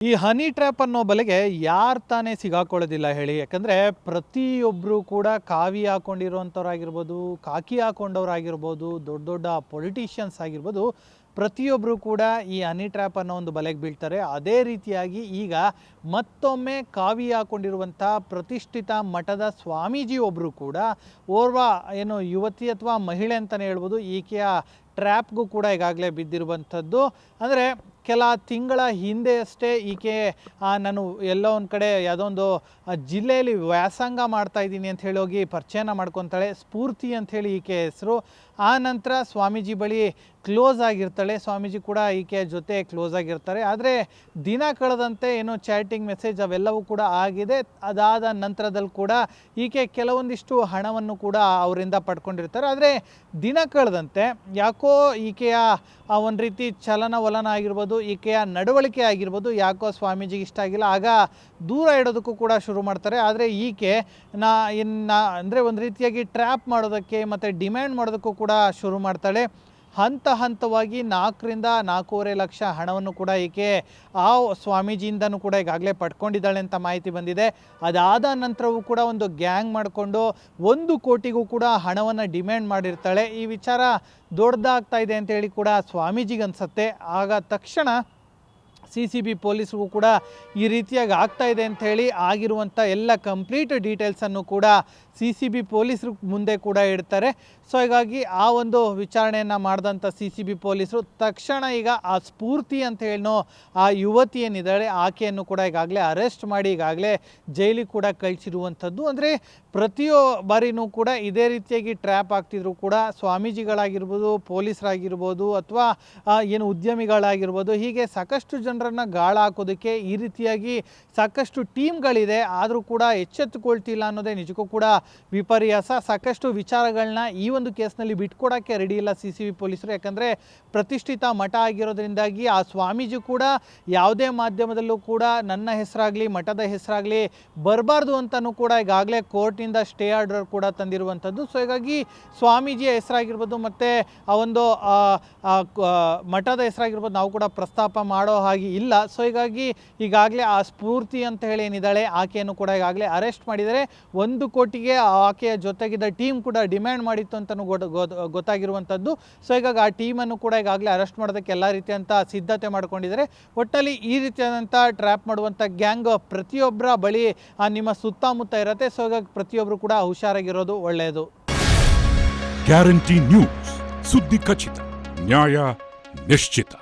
ಈ honey trap ಅನ್ನೋ ಬಲೆಗೆ ಯಾರು ತಾನೇ ಸಿಗಾಕೊಳ್ಳೋದಿಲ್ಲ ಹೇಳಿ. ಯಾಕಂದರೆ ಪ್ರತಿಯೊಬ್ಬರು ಕೂಡ ಕಾವಿ ಹಾಕ್ಕೊಂಡಿರುವಂಥವ್ರಾಗಿರ್ಬೋದು, ಕಾಕಿ ಹಾಕ್ಕೊಂಡವ್ರಾಗಿರ್ಬೋದು, ದೊಡ್ಡ ದೊಡ್ಡ ಪೊಲಿಟಿಷಿಯನ್ಸ್ ಆಗಿರ್ಬೋದು, ಪ್ರತಿಯೊಬ್ಬರು ಕೂಡ ಈ ಹನಿ ಟ್ರ್ಯಾಪ್ ಅನ್ನೋ ಒಂದು ಬಲೆಗೆ ಬೀಳ್ತಾರೆ. ಅದೇ ರೀತಿಯಾಗಿ ಈಗ ಮತ್ತೊಮ್ಮೆ ಕಾವಿ ಹಾಕ್ಕೊಂಡಿರುವಂಥ ಪ್ರತಿಷ್ಠಿತ ಮಠದ ಸ್ವಾಮೀಜಿ ಒಬ್ಬರು ಕೂಡ ಓರ್ವ ಯುವತಿ ಅಥವಾ ಮಹಿಳೆ ಅಂತಲೇ ಹೇಳ್ಬೋದು, ಈಕೆಯ ಟ್ರ್ಯಾಪ್ಗೂ ಕೂಡ ಈಗಾಗಲೇ ಬಿದ್ದಿರುವಂಥದ್ದು. ಅಂದರೆ ಕೆಲ ತಿಂಗಳ ಹಿಂದೆಯಷ್ಟೇ ಈಕೆ ನಾನು ಎಲ್ಲೋ ಒಂದು ಕಡೆ ಯಾವುದೋ ಒಂದು ಜಿಲ್ಲೆಯಲ್ಲಿ ವ್ಯಾಸಂಗ ಮಾಡ್ತಾ ಇದ್ದೀನಿ ಅಂತ ಹೇಳಿ ಹೋಗಿ ಪರಿಚಯನ ಮಾಡ್ಕೊತಾಳೆ. ಸ್ಫೂರ್ತಿ ಅಂಥೇಳಿ ಈಕೆ ಹೆಸರು. ಆ ನಂತರ ಸ್ವಾಮೀಜಿ ಬಳಿ ಕ್ಲೋಸ್ ಆಗಿರ್ತಾಳೆ. ಸ್ವಾಮೀಜಿ ಕೂಡ ಈಕೆ ಜೊತೆ ಕ್ಲೋಸ್ ಆಗಿರ್ತಾರೆ. ಆದರೆ ದಿನ ಕಳೆದಂತೆ ಚಾಟಿಂಗ್ ಮೆಸೇಜ್ ಅವೆಲ್ಲವೂ ಕೂಡ ಆಗಿದೆ. ಅದಾದ ನಂತರದಲ್ಲಿ ಕೂಡ ಈಕೆ ಕೆಲವೊಂದಿಷ್ಟು ಹಣವನ್ನು ಕೂಡ ಅವರಿಂದ ಪಡ್ಕೊಂಡಿರ್ತಾರೆ. ಆದರೆ ದಿನ ಕಳೆದಂತೆ ಯಾಕೋ ಈಕೆಯ ಒಂದು ರೀತಿ ಚಲನವಲನ ಆಗಿರ್ಬೋದು, ಈಕೆಯ ನಡವಳಿಕೆ ಆಗಿರ್ಬೋದು ಯಾಕೋ ಸ್ವಾಮೀಜಿಗೆ ಇಷ್ಟ ಆಗಿಲ್ಲ. ಆಗ ದೂರ ಇಡೋದಕ್ಕೂ ಕೂಡ ಶುರು ಮಾಡ್ತಾರೆ. ಆದರೆ ಈಕೆ ಅಂದರೆ ಒಂದು ರೀತಿಯಾಗಿ ಟ್ರ್ಯಾಪ್ ಮಾಡೋದಕ್ಕೆ ಮತ್ತು ಡಿಮ್ಯಾಂಡ್ ಮಾಡೋದಕ್ಕೂ ಕೂಡ ಶುರು ಮಾಡ್ತಾಳೆ. ಹಂತ ಹಂತವಾಗಿ 4 ರಿಂದ 4.5 ಲಕ್ಷ ಹಣವನ್ನು ಕೂಡ ಈಕೆ ಆ ಸ್ವಾಮೀಜಿಯಿಂದನೂ ಕೂಡ ಈಗಾಗಲೇ ಪಡ್ಕೊಂಡಿದ್ದಾಳೆ ಅಂತ ಮಾಹಿತಿ ಬಂದಿದೆ. ಅದಾದ ನಂತರವೂ ಕೂಡ ಒಂದು ಗ್ಯಾಂಗ್ ಮಾಡಿಕೊಂಡು 1 ಕೋಟಿಗೂ ಕೂಡ ಹಣವನ್ನು ಡಿಮ್ಯಾಂಡ್ ಮಾಡಿರ್ತಾಳೆ. ಈ ವಿಚಾರ ದೊಡ್ಡದಾಗ್ತಾ ಇದೆ ಅಂತೇಳಿ ಕೂಡ ಸ್ವಾಮೀಜಿಗೆ ಅನಿಸುತ್ತೆ. ಆಗ ತಕ್ಷಣ CCB ಪೊಲೀಸ್ರಿಗೂ ಕೂಡ ಈ ರೀತಿಯಾಗಿ ಆಗ್ತಾ ಇದೆ ಅಂಥೇಳಿ ಆಗಿರುವಂಥ ಎಲ್ಲ ಕಂಪ್ಲೀಟ್ ಡೀಟೇಲ್ಸನ್ನು ಕೂಡ CCB ಪೊಲೀಸರು ಮುಂದೆ ಕೂಡ ಇಡ್ತಾರೆ. ಸೊ ಹೀಗಾಗಿ ಆ ಒಂದು ವಿಚಾರಣೆಯನ್ನು ಮಾಡಿದಂಥ CCB ಪೊಲೀಸರು ತಕ್ಷಣ ಈಗ ಆ ಸ್ಫೂರ್ತಿ ಅಂತ ಹೇಳೋ ಆ ಯುವತಿ ಏನಿದ್ದಾಳೆ ಆಕೆಯನ್ನು ಕೂಡ ಈಗಾಗಲೇ ಅರೆಸ್ಟ್ ಮಾಡಿ ಈಗಾಗಲೇ ಜೈಲಿಗೆ ಕೂಡ ಕಳಿಸಿರುವಂಥದ್ದು. ಅಂದರೆ ಪ್ರತಿಯೊಬ್ಬರಿನೂ ಕೂಡ ಇದೇ ರೀತಿಯಾಗಿ ಟ್ರ್ಯಾಪ್ ಆಗ್ತಿದ್ರು ಕೂಡ ಸ್ವಾಮೀಜಿಗಳಾಗಿರ್ಬೋದು, ಪೊಲೀಸರಾಗಿರ್ಬೋದು, ಅಥವಾ ಉದ್ಯಮಿಗಳಾಗಿರ್ಬೋದು, ಹೀಗೆ ಸಾಕಷ್ಟು ಜನರನ್ನು ಗಾಳ ಹಾಕೋದಕ್ಕೆ ಈ ರೀತಿಯಾಗಿ ಸಾಕಷ್ಟು ಟೀಮ್ಗಳಿದೆ. ಆದರೂ ಕೂಡ ಎಚ್ಚೆತ್ತುಕೊಳ್ತಿಲ್ಲ ಅನ್ನೋದೇ ನಿಜಕ್ಕೂ ಕೂಡ ವಿಪರ್ಯಾಸ. ಸಾಕಷ್ಟು ವಿಚಾರಗಳನ್ನ ಈ ಒಂದು ಕೇಸ್ನಲ್ಲಿ ಬಿಟ್ಕೊಡೋಕ್ಕೆ ರೆಡಿ ಇಲ್ಲ CCB ಪೊಲೀಸರು. ಯಾಕಂದರೆ ಪ್ರತಿಷ್ಠಿತ ಮಠ ಆಗಿರೋದ್ರಿಂದಾಗಿ ಆ ಸ್ವಾಮೀಜಿ ಕೂಡ ಯಾವುದೇ ಮಾಧ್ಯಮದಲ್ಲೂ ಕೂಡ ನನ್ನ ಹೆಸರಾಗಲಿ ಮಠದ ಹೆಸರಾಗಲಿ ಬರಬಾರ್ದು ಅಂತಲೂ ಕೂಡ ಈಗಾಗಲೇ ಕೋರ್ಟಿಂದ ಸ್ಟೇ ಆರ್ಡರ್ ಕೂಡ ತಂದಿರುವಂಥದ್ದು. ಸೊ ಹೀಗಾಗಿ ಸ್ವಾಮೀಜಿಯ ಹೆಸರಾಗಿರ್ಬೋದು ಮತ್ತು ಆ ಒಂದು ಮಠದ ಹೆಸರಾಗಿರ್ಬೋದು ನಾವು ಕೂಡ ಪ್ರಸ್ತಾಪ ಮಾಡೋ ಹಾಗೆ ಇಲ್ಲ. ಸೊ ಹೀಗಾಗಿ ಈಗಾಗಲೇ ಆ ಸ್ಫೂರ್ತಿ ಅಂತ ಹೇಳಿ ಏನಿದ್ದಾಳೆ ಆಕೆಯನ್ನು ಕೂಡ ಈಗಾಗಲೇ ಅರೆಸ್ಟ್ ಮಾಡಿದರೆ 1 ಕೋಟಿಗೆ ಆಕೆಯ ಜೊತೆಗಿದ್ದ ಟೀಮ್ ಕೂಡ ಡಿಮ್ಯಾಂಡ್ ಮಾಡಿತ್ತು ಅಂತಲೂ ಗೊತ್ತಾಗಿರುವಂಥದ್ದು. ಸೊ ಹೀಗಾಗಿ ಆ ಟೀಮನ್ನು ಕೂಡ ಈಗಾಗಲೇ ಅರೆಸ್ಟ್ ಮಾಡೋದಕ್ಕೆ ಎಲ್ಲ ರೀತಿಯಂಥ ಸಿದ್ಧತೆ ಮಾಡ್ಕೊಂಡಿದ್ದಾರೆ. ಒಟ್ಟಿನಲ್ಲಿ ಈ ರೀತಿಯಾದಂಥ ಟ್ರ್ಯಾಪ್ ಮಾಡುವಂಥ ಗ್ಯಾಂಗ್ ಪ್ರತಿಯೊಬ್ಬರ ಬಳಿ ನಿಮ್ಮ ಸುತ್ತಮುತ್ತ ಇರುತ್ತೆ. ಸೊ ಹೀಗಾಗಿ ಪ್ರತಿಯೊಬ್ಬರು ಕೂಡ ಹುಷಾರಾಗಿರೋದು ಒಳ್ಳೆಯದು. ಗ್ಯಾರಂಟಿ ನ್ಯೂಸ್, ಸುದ್ದಿ ಖಚಿತ, ನ್ಯಾಯ ನಿಶ್ಚಿತ.